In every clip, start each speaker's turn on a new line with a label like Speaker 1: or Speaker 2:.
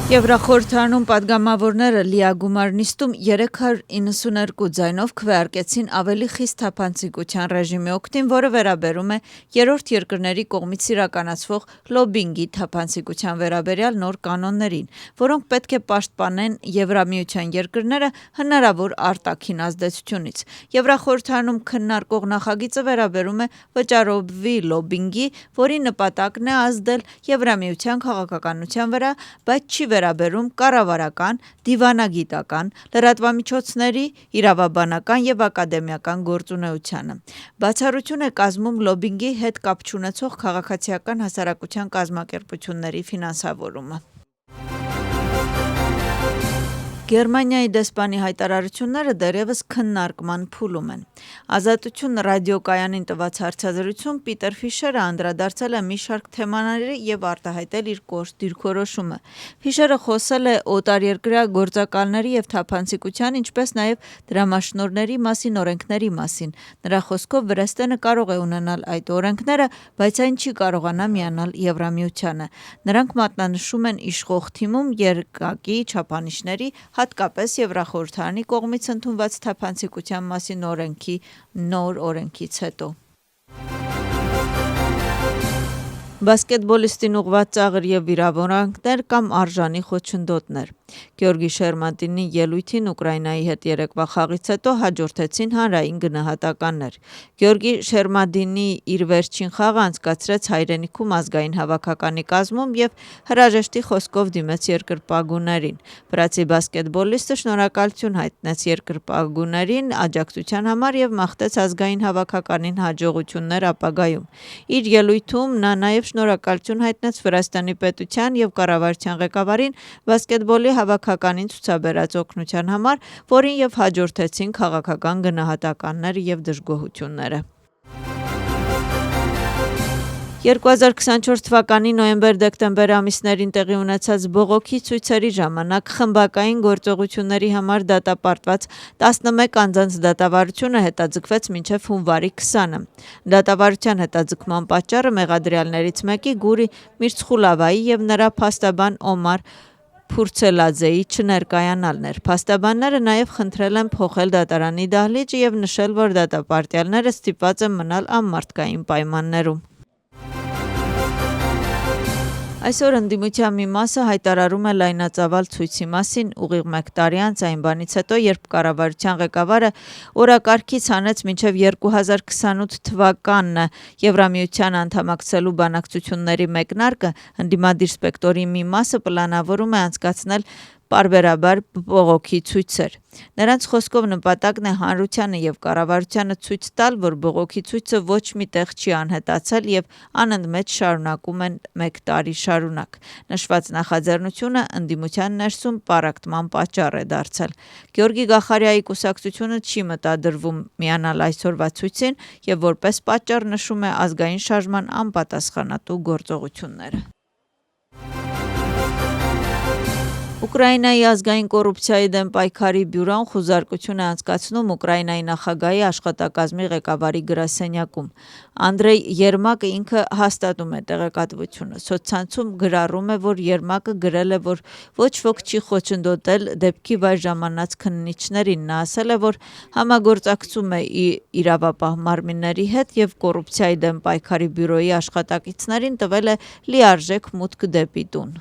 Speaker 1: Եվրախորհրդարանում պատգամավորները լիագումար նիստում 392 ձայնով քվեարկեցին ավելի խիստ թափանցիկության ռեժիմի օգտին, որը վերաբերում է երրորդ երկրների կողմից իրականացվող լոբբինգի թափանցիկության վերաբերյալ նոր կանոններին, որոնք պետք է պաշտպանեն Եվրամիության երկրները հնարավոր արտաքին ազդեցությունից։ Եվրախորհրդարանում քննարկող նախագիծը վերաբերում է վճարովի լոբբինգի, որի նպատակն է ազդել Եվրամիության քաղաքականության վրա, բայց չի վերաբերում կառավարական, դիվանագիտական, լրատվամիջոցների, իրավաբանական և ակադեմիական գործունեությանը։ Բացառություն է կազմում լոբբինգի հետ կապ չունեցող քաղաքացիական հասարակության կազմակերպությունների ֆինանսավորումը։ Գերմանիայի դեսպանի հայտարարությունները դեռևս քննարկման փուլում են։ Ազատություն ռադիոկայանին տված հարցազրույցում Պիտեր Ֆիշերը անդրադարձել է մի շարք թեմաների և արտահայտել իր կոշտ դիրքորոշումը։ Ֆիշերը խոսել է օտարերկրյա գործակալների և թափանցիկության, ինչպես նաև դրամաշնորհների մասին օրենքների մասին։ Նրա խոսքով Վրեստենը կարող է ունենալ այդ օրենքները, բայց այն չի կարողանա միանալ Եվրամիությանը։ Նրանք մատնանշում են իշխող թիմում երկակի չափանիշների, հատկապես Եվրախորհրդարանի կողմից ընդունված թափանցիկության մասին օրենքի նոր օրենքից հետո։ Բասկետբոլիստին ուղղված ծաղր և վիրավորանքներ կամ արժանի խոչընդոտներ։ Գեորգի Շերմատինի ելույթին Ուկրաինայի հետ երեկվա խաղից հետո հաջորդեցին հանրային գնահատականներ։ Գեորգի Շերմադինի իր վերջին խաղը անցկացրեց հայրենիքում ազգային հավաքականի կազմում և հրաժեշտի խոսքով դիմեց երկրպագուներին։ Վրացի բասկետբոլիստը շնորհակալություն հայտնեց երկրպագուներին աջակցության համար և մաղթեց ազգային հավաքականին հաջողություններ ապագայում։ Իր ելույթում նա նաև շնորհակալություն հայտնեց Վրաստանի պետության և կառավարության ղեկավարին բասկետբոլի հավաքականին ցուցաբերած օգնության համար, որին և հաջորդեցին քաղաքական գնահատականները և դժգոհությունները։ 2024 թվականի նոյեմբեր-դեկտեմբեր ամիսներին տեղի ունեցած բողոքի ցույցերի ժամանակ խմբակային գործողությունների համար դատապարտված 11 անձանց դատավարությունը հետաձգվեց մինչև հունվարի 20-ը։ Դատավարության հետաձգման պատճառը մեղադրյալներից մեկի Գուրի Միրցխուլավայի և նրա փաստաբան Օմար Փուրցելաձեի չներկայանալն էր։ Փաստաբանները նաև խնդրել են փոխել դատարանի դահլիճը և նշել, որ դատապարտյալները ստիպված են մնալ անմարդկային պայմաններում։ Այսօր ընդդիմության մի մասը հայտարարում է լայնածավալ ցույցի մասին ուղիղ մեկ տարի անց այն բանից հետո, երբ կառավարության ղեկավարը օրակարգից հանեց մինչև 2028 թվականն Եվրամիության անդամակցելու բանակցությունների մեկնարկը, ընդդիմադիր սպեկտրի մի մասը պլանավորում է անցկացնել պարբերաբար բողոքի ցույցեր։ Նրանց խոսքով նպատակն է հանրությանը և կառավարությանը ցույց տալ, որ բողոքի ցույցը ոչ մի տեղ չի անհետացել և անընդմեջ շարունակում են մեկ տարի շարունակ։ Նշված նախաձեռնությունը ընդդիմության ներսում պառակտման պատճառ է դարձել։ Գեորգի Գախարիայի կուսակցությունը չի մտադրվում միանալ այսօրվա ցույցին և որպես պատճառ նշում է ազգային շարժման անպատասխանատու գործողությունները։ Ուկրաինայի ազգային կոռուպցիայի դեմ պայքարի բյուրոն խուզարկություն է անցկացնում Ուկրաինայի նախագահի աշխատակազմի ղեկավարի գրասենյակում։ Անդրեյ Երմակը ինքը հաստատում է տեղեկատվությունը։ Սոցցանցում գրառում է, որ Երմակը գրել է, որ ոչ ոք չի խոչընդոտել դեպքի վայր ժամանած քննիչներին։ Նա ասել է, որ համագործակցում է իրավապահ մարմինների հետ և կոռուպցիայի դեմ պայքարի բյուրոյի աշխատակիցներին տվել է լիարժեք մուտք դեպի տուն։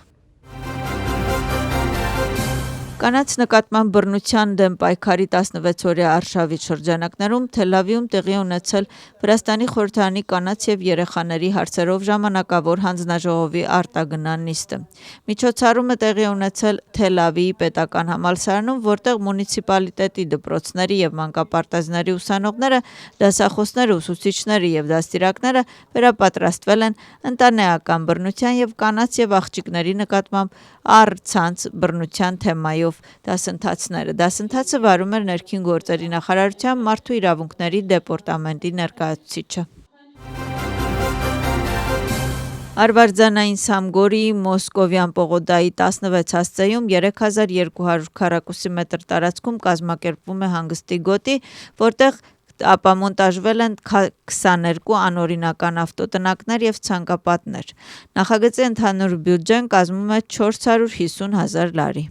Speaker 1: Կանանց նկատմամբ բռնության դեմ պայքարի 16-օրյա արշավի շրջանակներում Թել Ավիվում տեղի ունեցել Վրաստանի խորհրդարանի կանանց և երեխաների հարցերով ժամանակավոր հանձնաժողովի արտագնան նիստը։ Միջոցառումը տեղի ունեցել Թել Ավիվի պետական համալսարանում, որտեղ մունիցիպալիտետի դպրոցների և մանկապարտեզների ուսանողները, դասախոսները, ուսուցիչները և դաստիարակները վերապատրաստվել են ընտանեկան բռնության և կանանց և աղջիկների նկատմամբ առցանց բռնության թեմայով դասընթացները։ Դասընթացը վարում էր Ներքին գործերի նախարարության մարդու իրավունքների դեպարտամենտի ներկայացուցիչը։ Արվարձանային Սամգորիի Մոսկովյան պողոտայի 16 հասցեում 3200 քառակուսի մետր տարածքում կազմակերպվում է հանգստի գոտի, որտեղ ապա մոնտաժվել են 22 անօրինական ավտոտնակներ եւ ցանկապատներ։ Նախագծի ընդհանուր բյուջեն կազմում է 450 000 լարի։